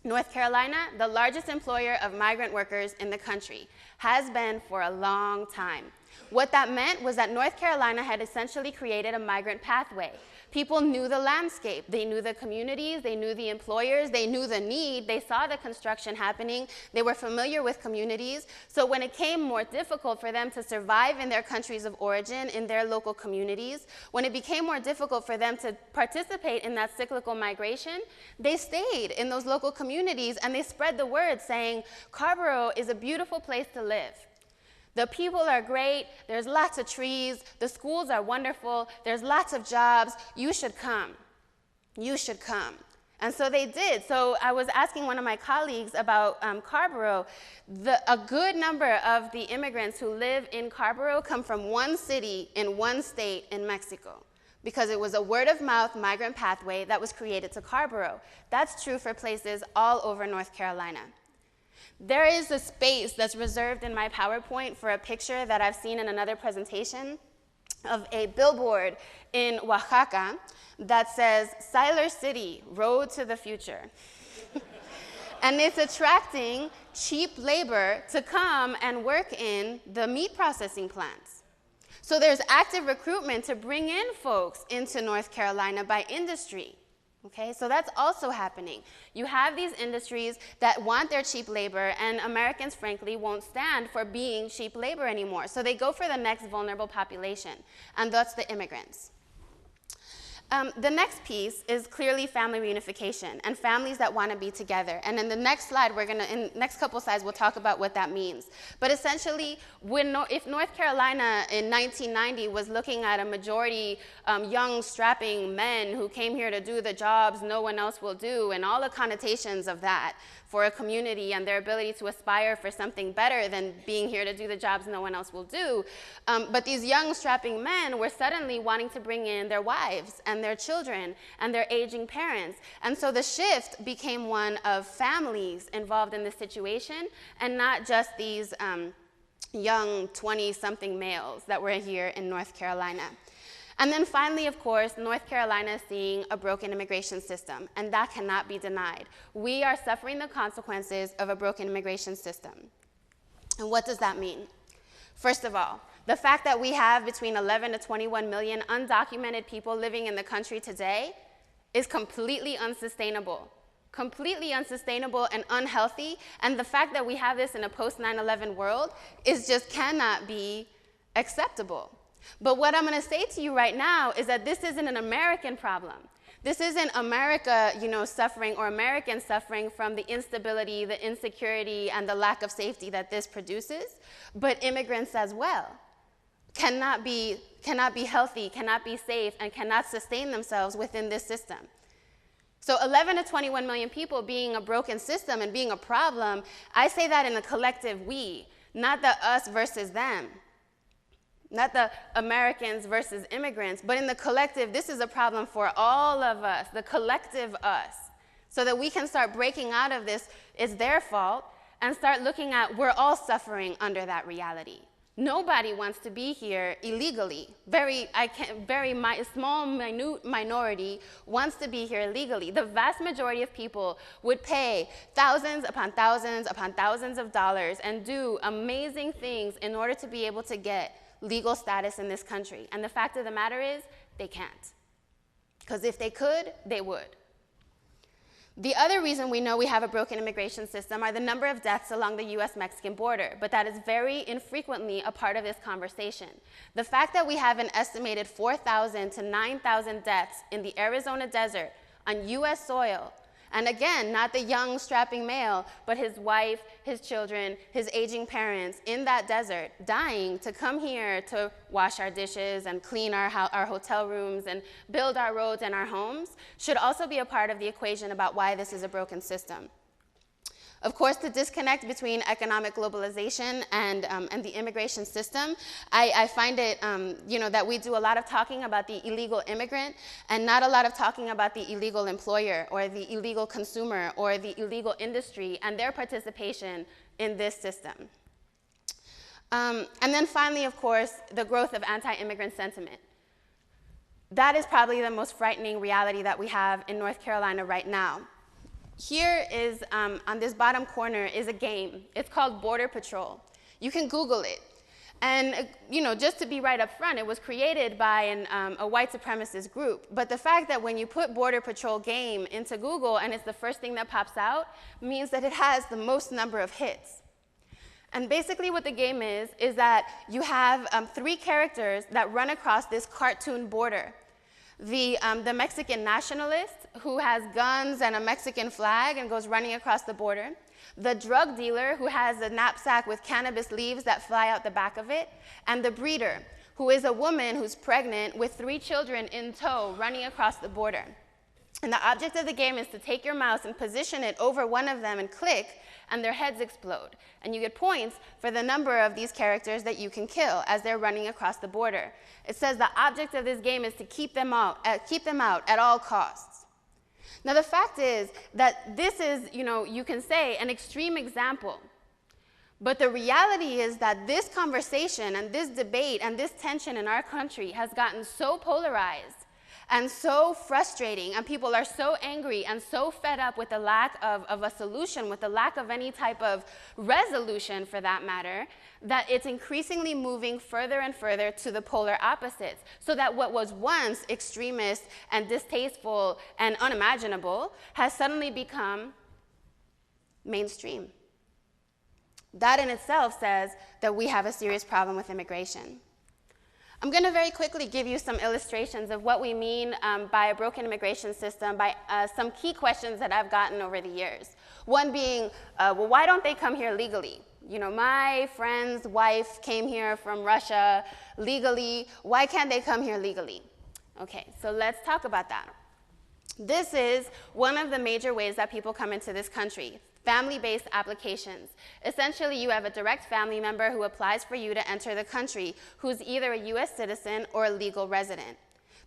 North Carolina, the largest employer of migrant workers in the country, has been for a long time. What that meant was that North Carolina had essentially created a migrant pathway. People knew the landscape. They knew the communities. They knew the employers. They knew the need. They saw the construction happening. They were familiar with communities. So when it came more difficult for them to survive in their countries of origin, in their local communities, when it became more difficult for them to participate in that cyclical migration, they stayed in those local communities and they spread the word saying, Carrboro is a beautiful place to live. The people are great, there's lots of trees, the schools are wonderful, there's lots of jobs, you should come. You should come. And so they did. So I was asking one of my colleagues about Carrboro. A good number of the immigrants who live in Carrboro come from one city in one state in Mexico, because it was a word-of-mouth migrant pathway that was created to Carrboro. That's true for places all over North Carolina. There is a space that's reserved in my PowerPoint for a picture that I've seen in another presentation of a billboard in Oaxaca that says, Siler City, Road to the Future. And it's attracting cheap labor to come and work in the meat processing plants. So there's active recruitment to bring in folks into North Carolina by industry. Okay, so that's also happening. You have these industries that want their cheap labor, and Americans, frankly, won't stand for being cheap labor anymore. So they go for the next vulnerable population, and that's the immigrants. The next piece is clearly family reunification and families that want to be together. And in the next slide, in the next couple slides, we'll talk about what that means. But essentially, if North Carolina in 1990 was looking at a majority young, strapping men who came here to do the jobs no one else will do, and all the connotations of that for a community and their ability to aspire for something better than being here to do the jobs no one else will do. But these young, strapping men were suddenly wanting to bring in their wives and their children and their aging parents. And so the shift became one of families involved in this situation and not just these young 20-something males that were here in North Carolina. And then finally, of course, North Carolina is seeing a broken immigration system, and that cannot be denied. We are suffering the consequences of a broken immigration system. And what does that mean? First of all, the fact that we have between 11 to 21 million undocumented people living in the country today is completely unsustainable and unhealthy. And the fact that we have this in a post-9/11 world cannot be acceptable. But what I'm going to say to you right now is that this isn't an American problem. This isn't America, suffering, or Americans suffering from the instability, the insecurity, and the lack of safety that this produces, but immigrants as well cannot be healthy, cannot be safe, and cannot sustain themselves within this system. So 11 to 21 million people being a broken system and being a problem, I say that in a collective we, not the us versus them. Not the Americans versus immigrants, but in the collective, this is a problem for all of us, the collective us, so that we can start breaking out of this, it's their fault, and start looking at we're all suffering under that reality. Nobody wants to be here illegally. Small, minute minority wants to be here illegally. The vast majority of people would pay thousands upon thousands upon thousands of dollars and do amazing things in order to be able to get legal status in this country. And the fact of the matter is, they can't. Because if they could, they would. The other reason we know we have a broken immigration system are the number of deaths along the US-Mexican border, but that is very infrequently a part of this conversation. The fact that we have an estimated 4,000 to 9,000 deaths in the Arizona desert on US soil, and again, not the young, strapping male, but his wife, his children, his aging parents in that desert, dying to come here to wash our dishes and clean our hotel rooms and build our roads and our homes, should also be a part of the equation about why this is a broken system. Of course, the disconnect between economic globalization and the immigration system, I find it, that we do a lot of talking about the illegal immigrant and not a lot of talking about the illegal employer or the illegal consumer or the illegal industry and their participation in this system. And then finally, of course, the growth of anti-immigrant sentiment. That is probably the most frightening reality that we have in North Carolina right now. Here is, on this bottom corner, is a game. It's called Border Patrol. You can Google it. And, just to be right up front, it was created by a white supremacist group. But the fact that when you put Border Patrol game into Google and it's the first thing that pops out means that it has the most number of hits. And basically what the game is that you have 3 characters that run across this cartoon border. The Mexican nationalist who has guns and a Mexican flag and goes running across the border. The drug dealer who has a knapsack with cannabis leaves that fly out the back of it. And the breeder, who is a woman who's pregnant with 3 children in tow running across the border. And the object of the game is to take your mouse and position it over one of them and click, and their heads explode. And you get points for the number of these characters that you can kill as they're running across the border. It says the object of this game is to keep them out at all costs. Now the fact is that this is, you can say an extreme example. But the reality is that this conversation and this debate and this tension in our country has gotten so polarized and so frustrating, and people are so angry and so fed up with the lack of a solution, with the lack of any type of resolution for that matter, that it's increasingly moving further and further to the polar opposites, so that what was once extremist and distasteful and unimaginable has suddenly become mainstream. That in itself says that we have a serious problem with immigration. I'm going to very quickly give you some illustrations of what we mean by a broken immigration system, by some key questions that I've gotten over the years. One being, well, why don't they come here legally? My friend's wife came here from Russia legally. Why can't they come here legally? Okay, so let's talk about that. This is one of the major ways that people come into this country. Family-based applications. Essentially, you have a direct family member who applies for you to enter the country, who's either a U.S. citizen or a legal resident.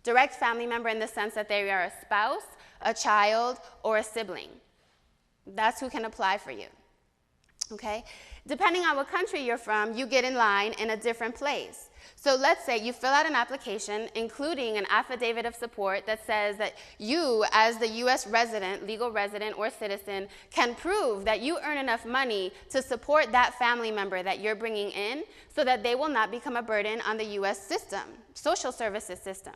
Direct family member in the sense that they are a spouse, a child, or a sibling. That's who can apply for you. Okay? Depending on what country you're from, you get in line in a different place. So let's say you fill out an application, including an affidavit of support that says that you, as the U.S. resident, legal resident, or citizen, can prove that you earn enough money to support that family member that you're bringing in so that they will not become a burden on the U.S. system, social services system.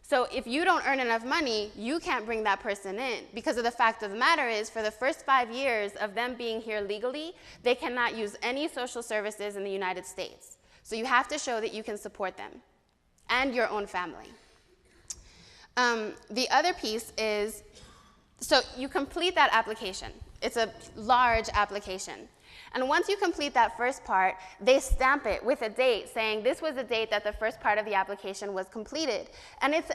So if you don't earn enough money, you can't bring that person in, because of the fact of the matter is, for the first 5 years of them being here legally, they cannot use any social services in the United States. So you have to show that you can support them and your own family. The other piece is, so you complete that application. It's a large application. And once you complete that first part, they stamp it with a date saying this was the date that the first part of the application was completed. And it's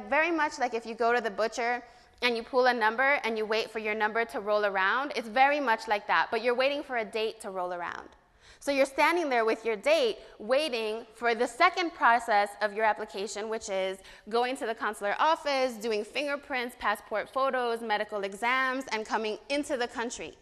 very much like if you go to the butcher and you pull a number and you wait for your number to roll around. It's very much like that, but you're waiting for a date to roll around. So you're standing there with your date, waiting for the second process of your application, which is going to the consular office, doing fingerprints, passport photos, medical exams, and coming into the country.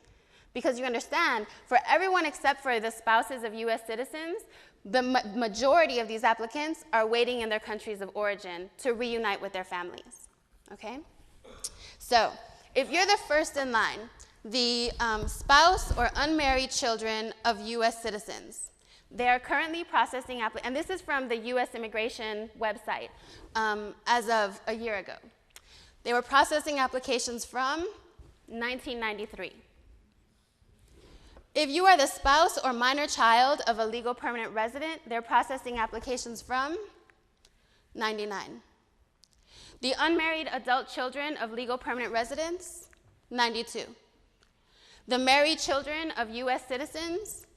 Because you understand, for everyone except for the spouses of U.S. citizens, the majority of these applicants are waiting in their countries of origin to reunite with their families. Okay? So if you're the first in line, the spouse or unmarried children of U.S. citizens. They are currently processing and this is from the U.S. immigration website as of a year ago. They were processing applications from 1993. If you are the spouse or minor child of a legal permanent resident, they're processing applications from 99. The unmarried adult children of legal permanent residents, 92. The married children of U.S. citizens,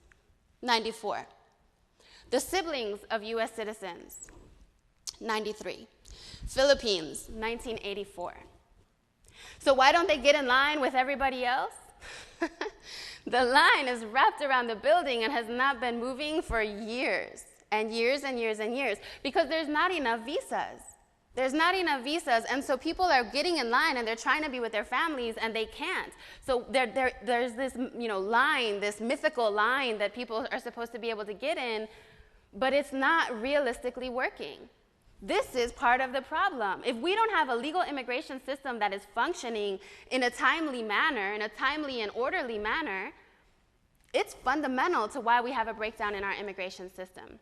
94. The siblings of U.S. citizens, 93. Philippines, 1984. So why don't they get in line with everybody else? The line is wrapped around the building and has not been moving for years and years and years and years because there's not enough visas. There's not enough visas, and so people are getting in line, and they're trying to be with their families, and they can't. So there's this, line, this mythical line that people are supposed to be able to get in, but it's not realistically working. This is part of the problem. If we don't have a legal immigration system that is functioning in a timely manner, in a timely and orderly manner, It's fundamental to why we have a breakdown in our immigration system.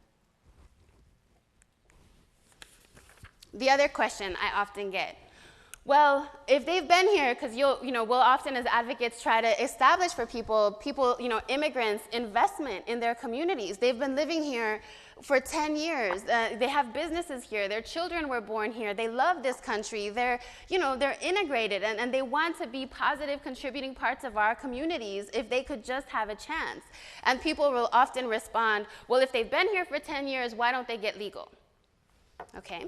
The other question I often get, well, if they've been here, because we'll often as advocates try to establish for people, immigrants, investment in their communities. They've been living here for 10 years. They have businesses here. Their children were born here. They love this country. They're integrated, and they want to be positive, contributing parts of our communities if they could just have a chance. And people will often respond, well, if they've been here for 10 years, why don't they get legal? Okay.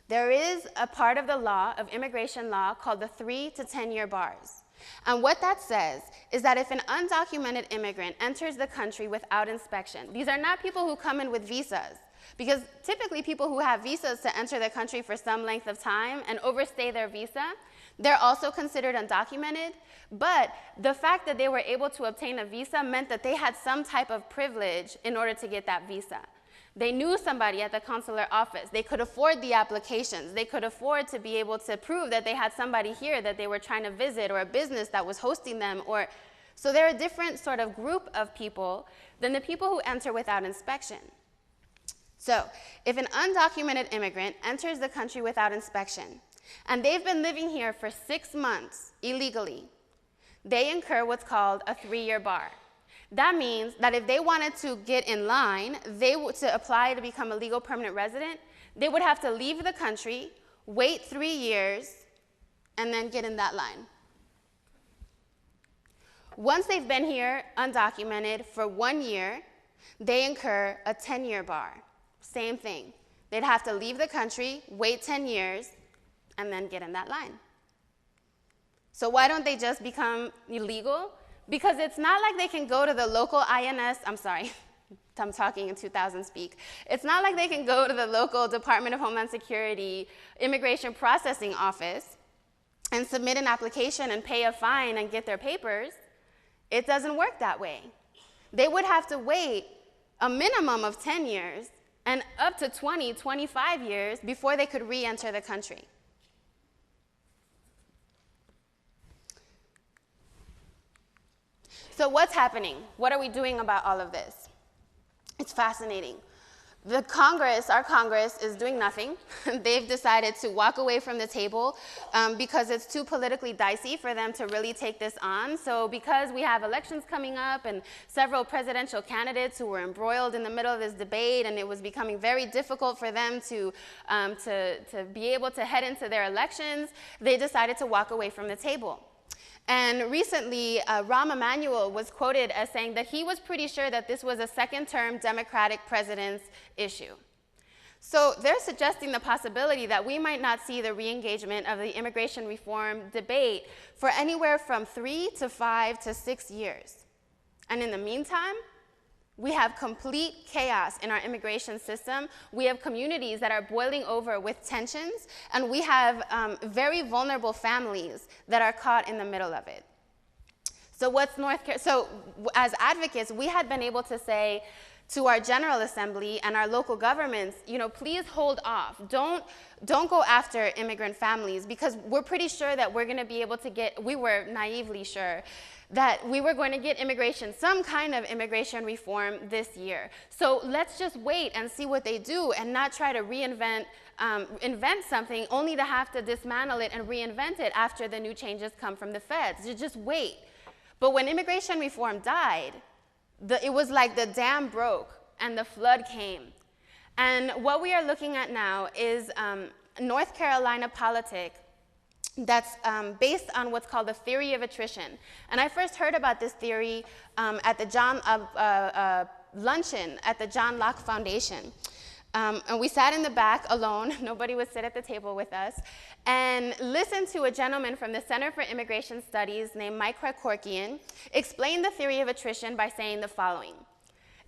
There is a part of the law, of immigration law, called the 3 to 10-year bars. And what that says is that if an undocumented immigrant enters the country without inspection, these are not people who come in with visas, because typically people who have visas to enter the country for some length of time and overstay their visa, they're also considered undocumented, but the fact that they were able to obtain a visa meant that they had some type of privilege in order to get that visa. They knew somebody at the consular office. They could afford the applications. They could afford to be able to prove that they had somebody here that they were trying to visit, or a business that was hosting them. So they're a different sort of group of people than the people who enter without inspection. So if an undocumented immigrant enters the country without inspection, and they've been living here for 6 months illegally, they incur what's called a 3-year bar. That means that if they wanted to get in line, to apply to become a legal permanent resident, they would have to leave the country, wait 3 years, and then get in that line. Once they've been here undocumented for 1 year, they incur a 10-year bar. Same thing. They'd have to leave the country, wait 10 years, and then get in that line. So why don't they just become illegal? Because it's not like they can go to the local INS, I'm talking in 2000 speak. It's not like they can go to the local Department of Homeland Security Immigration Processing Office and submit an application and pay a fine and get their papers. It doesn't work that way. They would have to wait a minimum of 10 years and up to 20, 25 years before they could re-enter the country. So what's happening? What are we doing about all of this? It's fascinating. Our Congress is doing nothing. They've decided to walk away from the table because it's too politically dicey for them to really take this on. So because we have elections coming up and several presidential candidates who were embroiled in the middle of this debate, and it was becoming very difficult for them to be able to head into their elections, they decided to walk away from the table. And recently, Rahm Emanuel was quoted as saying that he was pretty sure that this was a second-term Democratic president's issue. So they're suggesting the possibility that we might not see the re-engagement of the immigration reform debate for anywhere from 3 to 5 to 6 years. And in the meantime, we have complete chaos in our immigration system. We have communities that are boiling over with tensions, and we have very vulnerable families that are caught in the middle of it. So as advocates, we had been able to say to our General Assembly and our local governments, please hold off. Don't go after immigrant families, because we're pretty sure that we're going to be able to we were naively sure that we were going to get some kind of immigration reform this year. So let's just wait and see what they do, and not try to invent something only to have to dismantle it and reinvent it after the new changes come from the feds. Just wait. But when immigration reform died, it was like the dam broke and the flood came. And what we are looking at now is North Carolina politics that's based on what's called the theory of attrition. And I first heard about this theory at the luncheon at the John Locke Foundation. And we sat in the back alone. Nobody would sit at the table with us. And listened to a gentleman from the Center for Immigration Studies named Mike Krakorkian explain the theory of attrition by saying the following: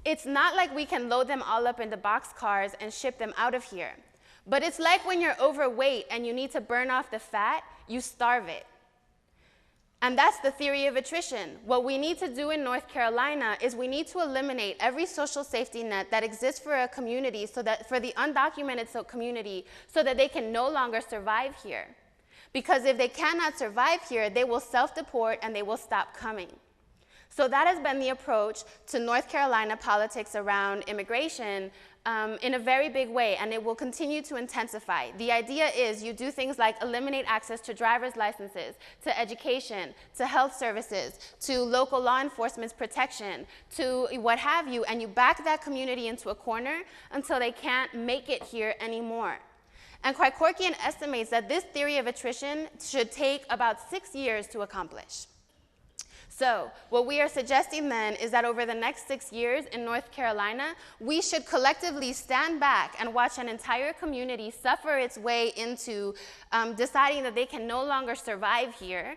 it's not like we can load them all up into boxcars and ship them out of here. But it's like when you're overweight and you need to burn off the fat, you starve it. And that's the theory of attrition. What we need to do in North Carolina is we need to eliminate every social safety net that exists for a community, so that for the undocumented community, so that they can no longer survive here. Because if they cannot survive here, they will self-deport and they will stop coming. So that has been the approach to North Carolina politics around immigration in a very big way, and it will continue to intensify. The idea is you do things like eliminate access to driver's licenses, to education, to health services, to local law enforcement's protection, to what have you, and you back that community into a corner until they can't make it here anymore. And Krikorian estimates that this theory of attrition should take about 6 years to accomplish. So what we are suggesting then is that over the next 6 years in North Carolina, we should collectively stand back and watch an entire community suffer its way into deciding that they can no longer survive here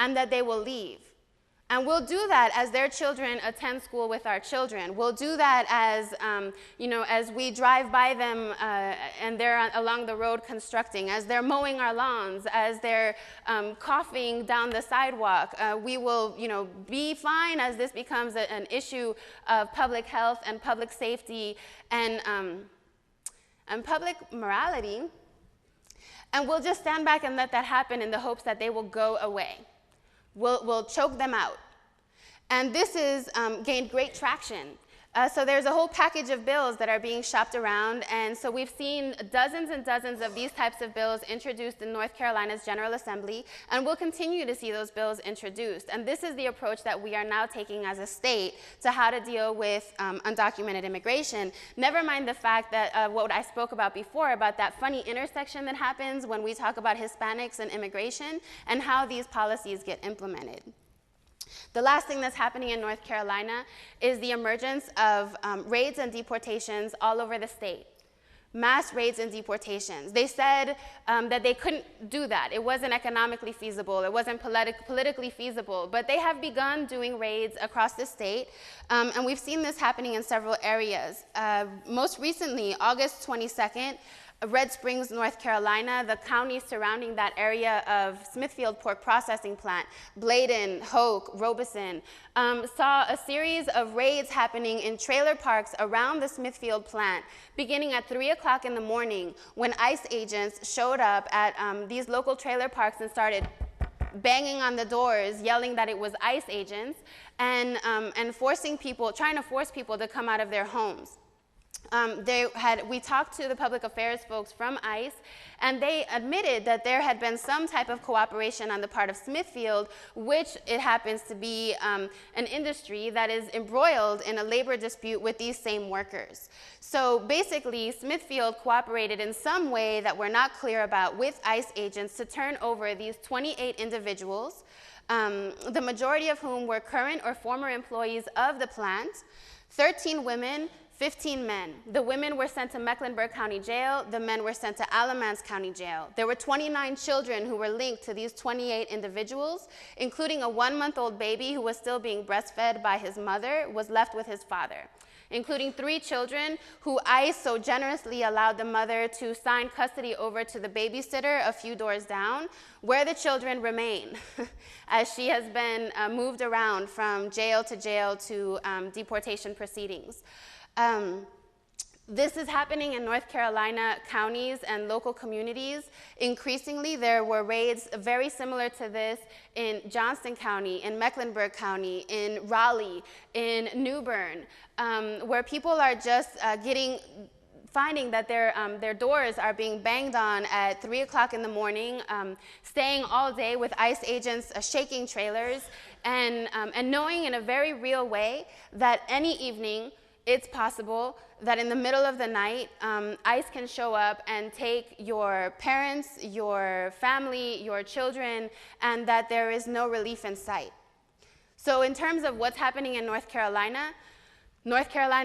and that they will leave. And we'll do that as their children attend school with our children. We'll do that as, as we drive by them and they're along the road constructing, as they're mowing our lawns, as they're coughing down the sidewalk. We will, be fine as this becomes an issue of public health and public safety and public morality. And we'll just stand back and let that happen in the hopes that they will go away. We'll choke them out. And this has gained great traction. So there's a whole package of bills that are being shopped around, and so we've seen dozens and dozens of these types of bills introduced in North Carolina's General Assembly, and we'll continue to see those bills introduced. And this is the approach that we are now taking as a state to how to deal with undocumented immigration. Never mind the fact that what I spoke about before, about that funny intersection that happens when we talk about Hispanics and immigration, and how these policies get implemented. The last thing that's happening in North Carolina is the emergence of raids and deportations all over the state. Mass raids and deportations. They said that they couldn't do that. It wasn't economically feasible. It wasn't politically feasible. But they have begun doing raids across the state, and we've seen this happening in several areas. Most recently, August 22nd, Red Springs, North Carolina, the counties surrounding that area of Smithfield Pork Processing Plant, Bladen, Hoke, Robeson, saw a series of raids happening in trailer parks around the Smithfield plant, beginning at 3 o'clock in the morning, when ICE agents showed up at these local trailer parks and started banging on the doors, yelling that it was ICE agents, and trying to force people to come out of their homes. We talked to the public affairs folks from ICE, and they admitted that there had been some type of cooperation on the part of Smithfield, which it happens to be an industry that is embroiled in a labor dispute with these same workers. So basically, Smithfield cooperated in some way that we're not clear about with ICE agents to turn over these 28 individuals, the majority of whom were current or former employees of the plant, 13 women, 15 men. The women were sent to Mecklenburg County Jail. The men were sent to Alamance County Jail. There were 29 children who were linked to these 28 individuals, including a 1-month-old baby who was still being breastfed by his mother, was left with his father, including 3 children who ICE so generously allowed the mother to sign custody over to the babysitter a few doors down, where the children remain, as she has been moved around from jail to deportation proceedings. This is happening in North Carolina counties and local communities. Increasingly, there were raids very similar to this in Johnston County, in Mecklenburg County, in Raleigh, in New Bern, where people are just finding that their doors are being banged on at 3 o'clock in the morning, staying all day with ICE agents shaking trailers, and knowing in a very real way that any evening it's possible that in the middle of the night, ICE can show up and take your parents, your family, your children, and that there is no relief in sight. So in terms of what's happening in North Carolina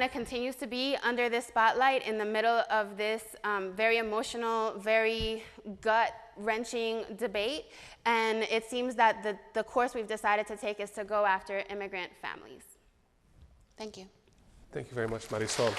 continues to be under this spotlight in the middle of this very emotional, very gut-wrenching debate. And it seems that the course we've decided to take is to go after immigrant families. Thank you. Thank you very much, Marisol.